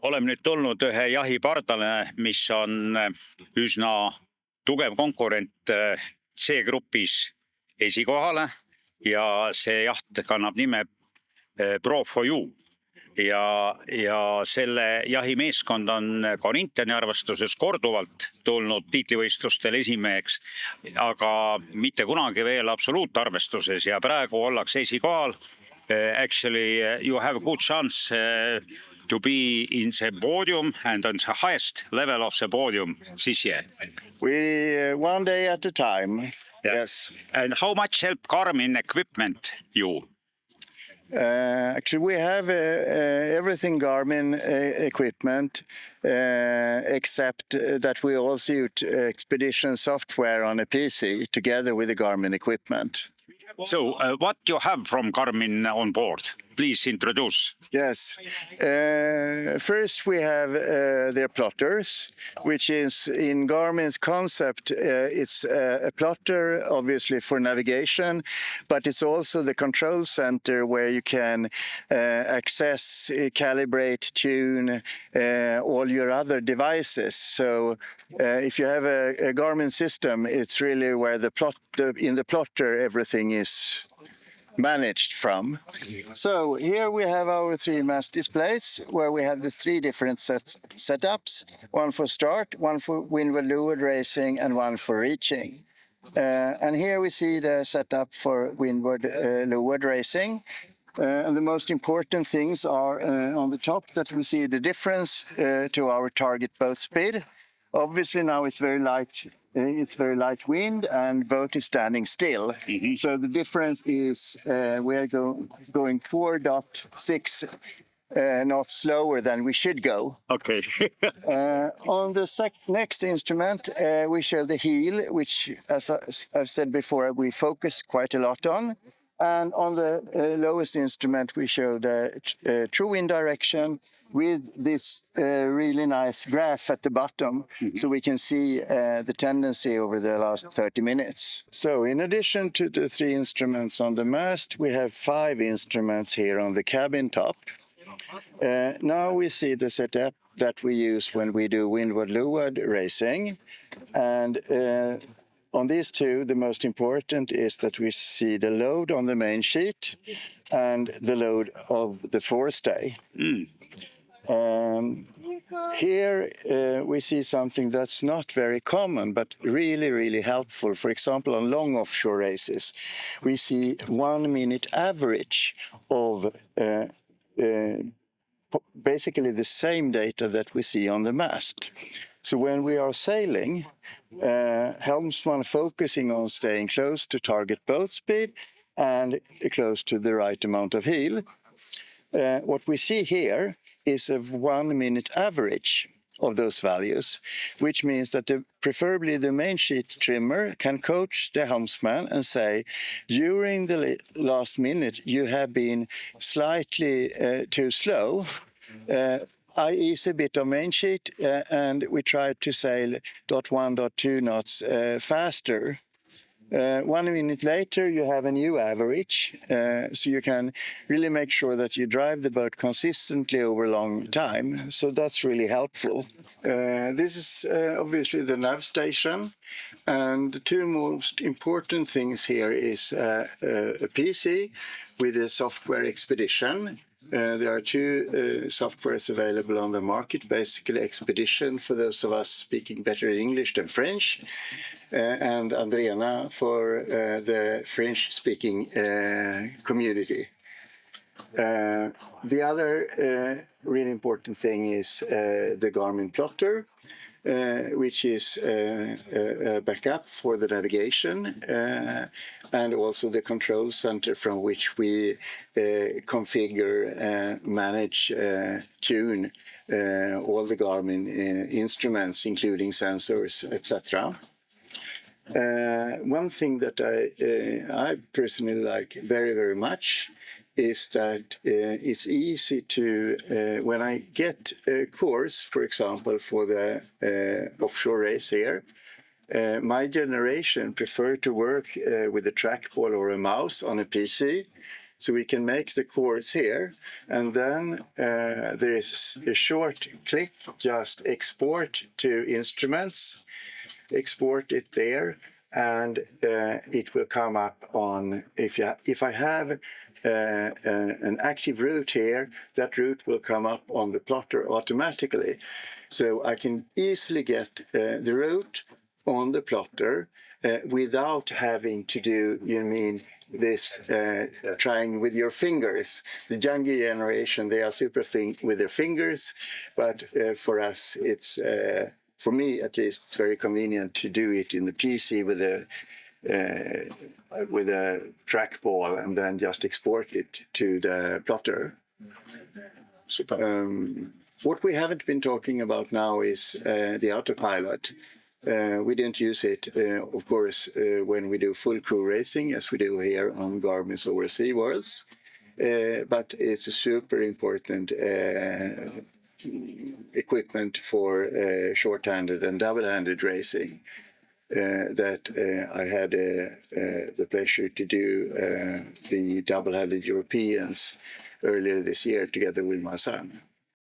oleme nüüd tulnud ühe jahipardale, mis on üsna tugev konkurent C-grupis esikohale ja see jaht kannab nime Pro4U. Ja selle jahimeeskond on Korintiani arvestuses korduvalt tulnud tiitlivõistlustel esimeheks, aga mitte kunagi veel absoluutarvestuses ja praegu ollakse esikohal. Actually, you have a good chance to be in the podium and on the highest level of the podium this year. We one day at a time. Yeah. Yes. And how much help Garmin equipment you? Actually, we have everything Garmin equipment, except that we also use expedition software on a PC together with the Garmin equipment. So, what you have from Garmin on board? Please introduce. Yes. First, we have their plotters, which is in Garmin's concept. It's a plotter, obviously, for navigation, but it's also the control center where you can access, calibrate, tune all your other devices. So, if you have a Garmin system, it's really where in the plotter everything is managed from. So here we have our 3 mast displays where we have the 3 different setups, one for start, one for windward-leeward racing and one for reaching. And here we see the setup for windward-leeward racing. And the most important things are on the top that we see the difference to our target boat speed. Obviously now it's very light wind and boat is standing still. Mm-hmm. So the difference is we are going 4.6 knots slower than we should go. Okay. On the next instrument, we show the heel, which, as I've said before, we focus quite a lot on. And on the lowest instrument, we show the true wind direction with this really nice graph at the bottom, so we can see the tendency over the last 30 minutes. So in addition to the 3 instruments on the mast, we have 5 instruments here on the cabin top. Now we see the setup that we use when we do windward-leeward racing. And on these 2, the most important is that we see the load on the main sheet and the load of the forestay. Here we see something that's not very common, but really, really helpful. For example, on long offshore races, we see 1 minute average of basically the same data that we see on the mast. So when we are sailing, helmsman focusing on staying close to target boat speed and close to the right amount of heel. What we see here is a 1 minute average of those values, which means that preferably the main sheet trimmer can coach the helmsman and say, during the last minute you have been slightly too slow. I ease a bit of main sheet and we try to sail 0.1, 0.2 knots faster. 1 minute later, you have a new average, so you can really make sure that you drive the boat consistently over a long time. So that's really helpful. This is obviously the nav station, and the 2 most important things here is a PC with a software expedition. There are 2 softwares available on the market, basically Expedition for those of us speaking better English than French, and Andrena for the French-speaking community. The other really important thing is the Garmin plotter, which is a backup for the navigation and also the control center from which we configure, manage, tune all the Garmin instruments, including sensors, etc. One thing that I personally like very, very much is that it's easy to, when I get a course, for example, for the offshore race here, my generation prefer to work with a trackball or a mouse on a PC So we can make the course here, and then there is a short click, just export to instruments, export it there, and it will come up on, if I have an active route here, that route will come up on the plotter automatically. So I can easily get the route on the plotter without having to do, this trying with your fingers. The younger generation, they are super with their fingers, but for us, for me at least, it's very convenient to do it in the PC with a trackball and then just export it to the plotter. Super. What we haven't been talking about now is the autopilot. We didn't use it, of course, when we do full crew racing, as we do here on Garmin's overseas worlds. But it's a super important equipment for short-handed and double-handed racing that I had the pleasure to do the double-handed Europeans earlier this year together with my son.